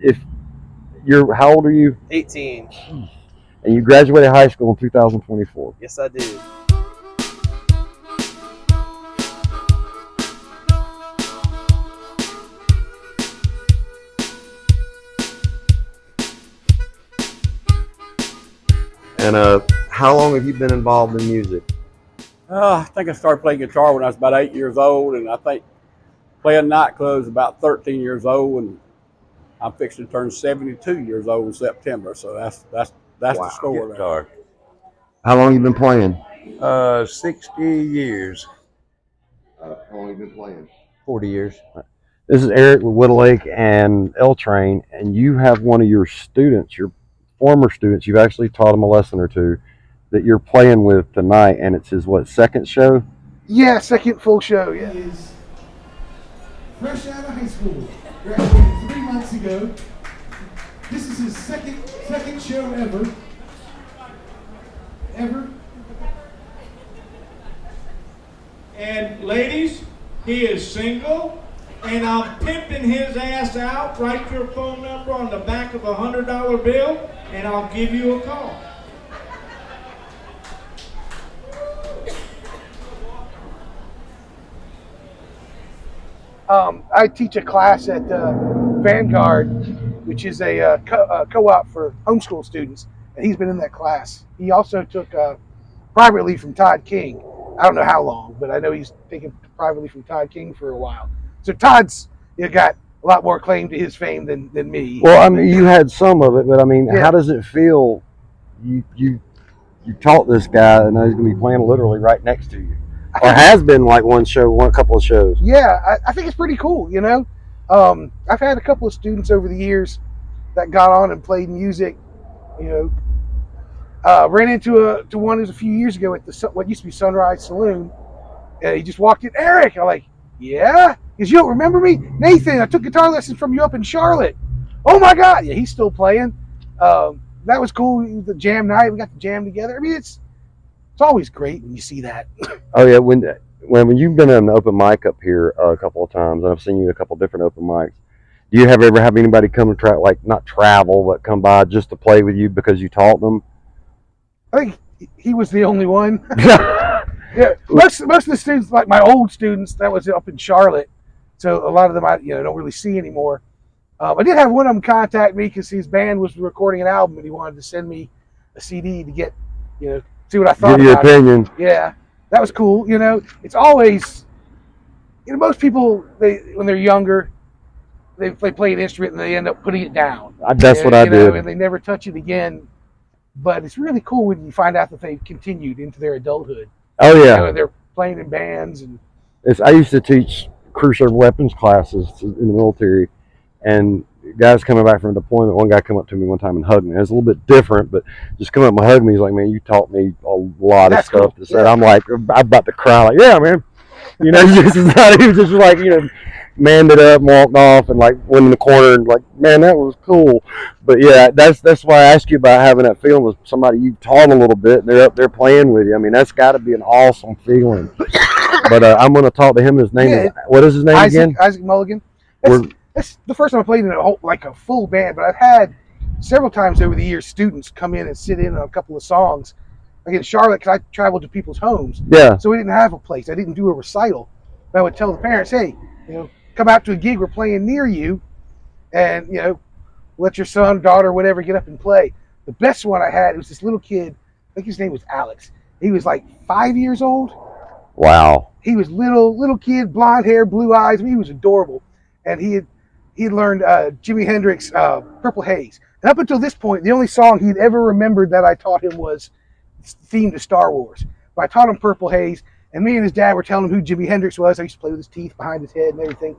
If how old are you? 18. And you graduated high school in 2024. Yes, I did. And how long have you been involved in music? I think I started playing guitar when I was about 8 years old, and I think playing nightclubs about 13 years old, and I'm fixing to turn 72 years old in September. So that's the story. Guitar. How long you been playing? 60 years. How long you been playing? 40 years. This is Eric with Whittle Lake and L Train, and you have one of your students, your former students, you've actually taught him a lesson or two that you're playing with tonight, and it's his, second show? Yeah, second full show, yeah. He is fresh out of high school, graduated 3 months ago. This is his second show ever. And ladies, he is single, and I'm pimping his ass out. Write your phone number on the back of a $100 bill, and I'll give you a call. I teach a class at Vanguard, which is a co-op for homeschool students, and he's been in that class. He also took privately from Todd King. I don't know how long, but I know he's taken privately from Todd King for a while. So Todd's got a lot more claim to his fame than me. Well, I mean, you had some of it, but I mean, Yeah. How does it feel? You taught this guy, and he's going to be playing literally right next to you, or has been like a couple of shows. Yeah, I think it's pretty cool. You know, I've had a couple of students over the years that got on and played music. You know, ran into one a few years ago at what used to be Sunrise Saloon, and he just walked in. Eric, I'm like, yeah, because you don't remember me, Nathan. I took guitar lessons from you up in Charlotte. Oh my God, yeah, he's still playing. That was cool. The jam night, we got the jam together. I mean, it's always great when you see that. Oh yeah, when you've been in an open mic up here a couple of times, and I've seen you in a couple of different open mics. Do you ever have anybody come to not travel, but come by just to play with you because you taught them? I think he was the only one. Yeah, most of the students, like my old students, that was up in Charlotte, so a lot of them I don't really see anymore. I did have one of them contact me because his band was recording an album and he wanted to send me a CD to get, see what I thought. Give you your opinion. Yeah, that was cool. It's always, most people when they're younger, they play an instrument and they end up putting it down. That's what I did, and they never touch it again. But it's really cool when you find out that they've continued into their adulthood. Oh yeah, they're playing in bands and. I used to teach crew serve weapons classes in the military, and guys coming back from deployment. One guy came up to me one time and hugged me. It was a little bit different, but just come up and hug me. He's like, "Man, you taught me a lot of stuff." Cool. Yeah. I'm like, I'm about to cry. Like, yeah, man. He was just like, manned it up, and walked off, and like went in the corner and like, man, that was cool. But yeah, that's why I asked you about having that feeling with somebody you taught a little bit, and they're up there playing with you. I mean, that's got to be an awesome feeling. But I'm going to talk to him. His name is, what is his name again? Isaac Mulligan. That's the first time I played in a full band, but I've had several times over the years students come in and sit in on a couple of songs. Like in Charlotte, because I traveled to people's homes. Yeah. So we didn't have a place. I didn't do a recital. But I would tell the parents, hey, come out to a gig we're playing near you, and let your son, daughter, whatever get up and play. The best one I had, it was this little kid. I think his name was Alex. He was like 5 years old. Wow. He was little kid, blonde hair, blue eyes. I mean, he was adorable, and he had learned Jimi Hendrix Purple Haze. And up until this point, the only song he'd ever remembered that I taught him was themed to Star Wars. But I taught him Purple Haze, and me and his dad were telling him who Jimi Hendrix was. I used to play with his teeth behind his head and everything.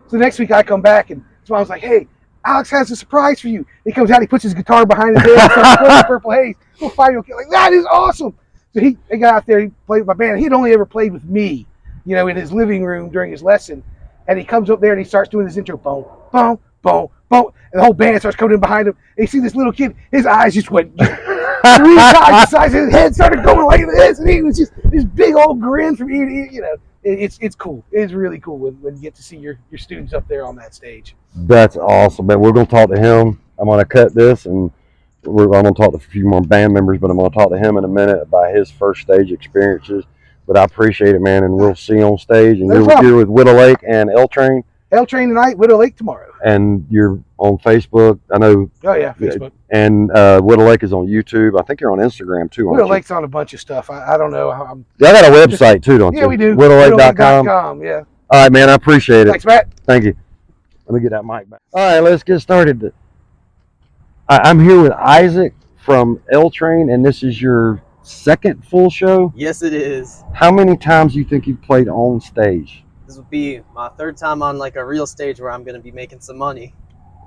So the next week I come back, and his mom was like, hey, Alex has a surprise for you. He comes out, he puts his guitar behind his head and starts playing Purple Haze. Little 5-year-old kid, like, that is awesome. So he got out there, he played with my band. He'd only ever played with me, in his living room during his lesson. And he comes up there and he starts doing his intro, boom, boom, boom, boom. And the whole band starts coming in behind him. And you see this little kid, his eyes just went 3 times the size of his head, started going like this. And he was just this big old grin from ear to ear, it's cool. It's really cool when you get to see your students up there on that stage. That's awesome, man. We're gonna talk to him. I'm gonna cut this, and I'm gonna talk to a few more band members, but I'm gonna talk to him in a minute about his first stage experiences. But I appreciate it, man, and we'll see you on stage. And No problem. you're with Widow Lake and L Train, L Train tonight, Widow Lake tomorrow. and you're on Facebook. I know. Oh yeah, Facebook. And Widow Lake is on YouTube. I think you're on Instagram too, aren't Widow you? Lake's on a bunch of stuff. I don't know. Y'all got a website too, don't you? Yeah, we do. WidowLake.com. Yeah. All right, man. I appreciate it. Thanks, Matt. Thank you. Let me get that mic back. All right, let's get started. I'm here with Isaac from L Train, and this is your second full show. Yes, it is. How many times do you think you've played on stage? This will be my third time on like a real stage where I'm going to be making some money.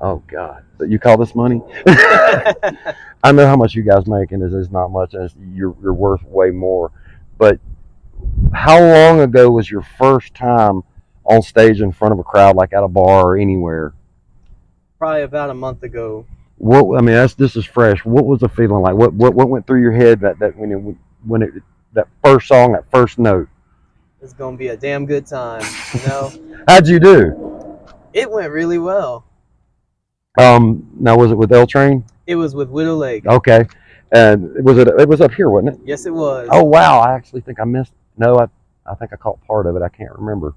Oh God! But you call this money? I know how much you guys make, and it's not much. And you're worth way more. But how long ago was your first time on stage in front of a crowd, like at a bar or anywhere? Probably about a month ago. What I mean, this is fresh. What was the feeling like? What went through your head that that first song, that first note? It's going to be a damn good time, you know? How'd you do? It went really well. Now was it with L Train? It was with Widow Lake. Okay, and it was up here, wasn't it? Yes, it was. Oh wow! I actually think I missed. No, I think I caught part of it. I can't remember.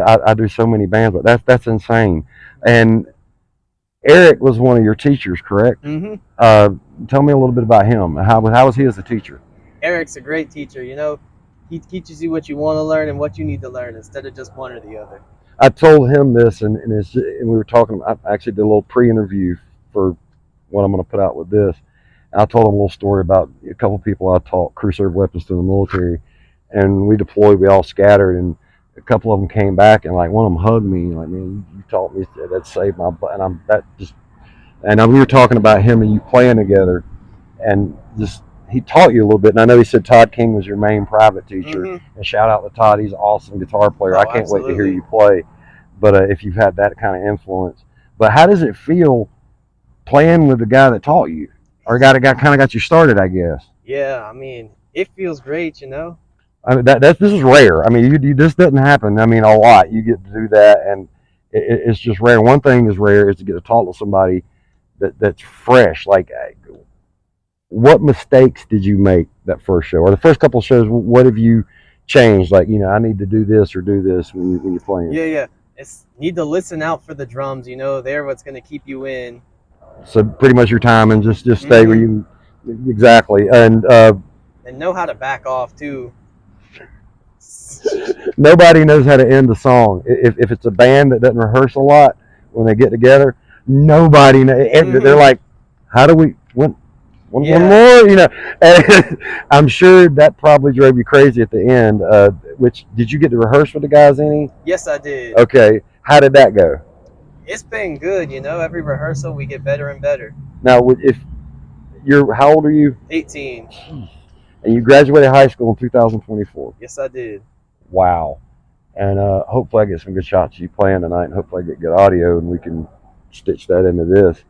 I do so many bands, but that's insane. And Eric was one of your teachers, correct? Mm-hmm. Tell me a little bit about him. How was he as a teacher? Eric's a great teacher, you know? He teaches you what you want to learn and what you need to learn instead of just one or the other. I told him this, and we were talking. I actually did a little pre-interview for what I'm going to put out with this. I told him a little story about a couple of people I taught crew serve weapons to the military, and we deployed. We all scattered, and a couple of them came back, and like one of them hugged me, like, man, you taught me that saved my butt, and we were talking about him and you playing together, and just he taught you a little bit. And I know he said Todd King was your main private teacher, Mm-hmm. and shout out to Todd, he's an awesome guitar player. Oh, I can't wait to hear absolutely. you play. But if you've had that kind of influence, but how does it feel playing with the guy that taught you, or guy that kind of got you started, I guess? Yeah, I mean, it feels great, you know? I mean, this is rare. I mean, this doesn't happen. I mean, a lot. You get to do that, and it's just rare. One thing is rare is to get to talk to somebody that's fresh. Like, what mistakes did you make that first show, or the first couple of shows? What have you changed? Like, I need to do this or do this when you're playing. Yeah. Need to listen out for the drums, you know? They're what's going to keep you in. So pretty much your time, and just stay where you exactly, and know how to back off too. Nobody knows how to end the song. If it's a band that doesn't rehearse a lot, when they get together, nobody knows. They're like, how do we one more? And I'm sure that probably drove you crazy at the end. Which, did you get to rehearse with the guys any? Yes, I did. Okay, how did that go? It's been good, you know. Every rehearsal we get better and better. Now, if how old are you? 18. And you graduated high school in 2024. Yes, I did. Wow. And hopefully I get some good shots of you playing tonight, and hopefully I get good audio and we can stitch that into this.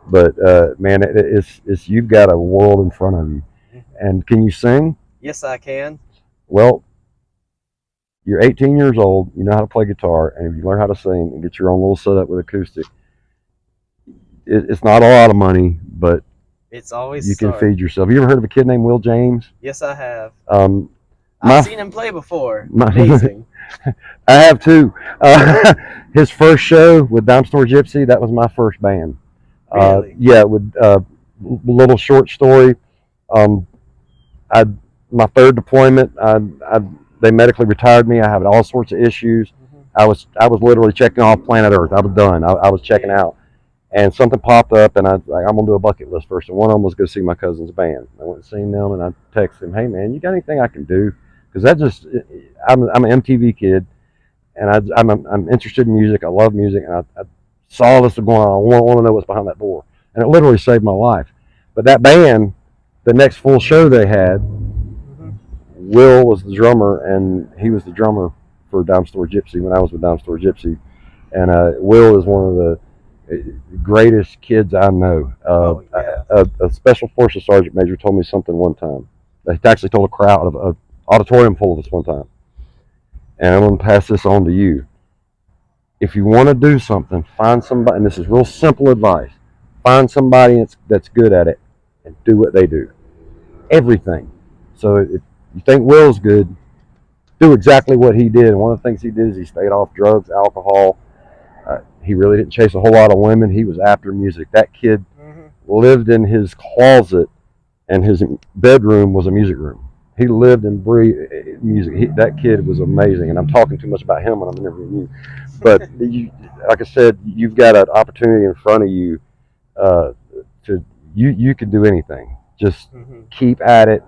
But man, it's you've got a world in front of you. And can you sing? Yes, I can. Well, you're 18 years old, you know how to play guitar, and if you learn how to sing and get your own little setup with acoustic, it's not a lot of money, but it's always you can feed yourself. You ever heard of a kid named Will James? Yes, I have. I've seen him play before. Amazing. I have too. His first show with Dime Store Gypsy, that was my first band. Really? Yeah, with little short story. My third deployment, they medically retired me. I had all sorts of issues. I was literally checking off planet Earth. I was done. I was checking out, and something popped up, and I'm gonna do a bucket list first. And one of them was go see my cousin's band. I went and seen them, and I texted him, "Hey man, you got anything I can do?" Because I'm an MTV kid, and I'm interested in music. I love music, and I saw this going on. I want to know what's behind that door, and it literally saved my life. But that band, the next full show they had, Will was the drummer, and he was the drummer for Dime Store Gypsy when I was with Dime Store Gypsy. And Will is one of the greatest kids I know. A Special Forces Sergeant Major told me something one time. He actually told a crowd of an auditorium full of us one time. And I'm going to pass this on to you. If you want to do something, find somebody, and this is real simple advice, find somebody that's good at it and do what they do. Everything. So if you think Will's good, do exactly what he did. And one of the things he did is he stayed off drugs, alcohol. He really didn't chase a whole lot of women. He was after music. That kid lived in his closet, and his bedroom was a music room. He lived and breathed music. That kid was amazing. And I'm talking too much about him when I'm interviewing you. But like I said, you've got an opportunity in front of you you can do anything. Just keep at it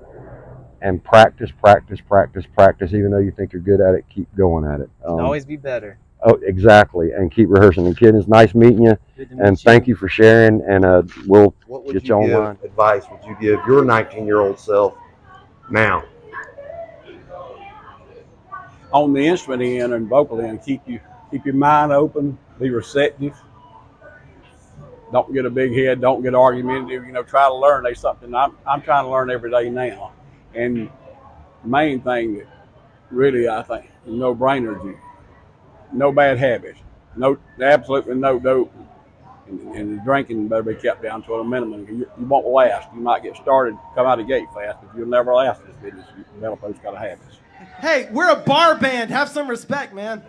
and practice. Even though you think you're good at it, keep going at it. Can always be better. Oh, exactly. And keep rehearsing. And kid, it's nice meeting you. And thank you for sharing. And we'll get you online. Advice would you give your 19-year-old self now? On the instrument end and vocal end, keep your mind open, be receptive. Don't get a big head. Don't get argumentative. Try to learn. There's something I'm trying to learn every day now. And the main thing that really I think is no-brainer is no bad habits. Absolutely no dope. And the drinking better be kept down to a minimum. You won't last. You might get started, come out of the gate fast, but you'll never last in this business. You develop those kind of habits. Hey, we're a bar band. Have some respect, man.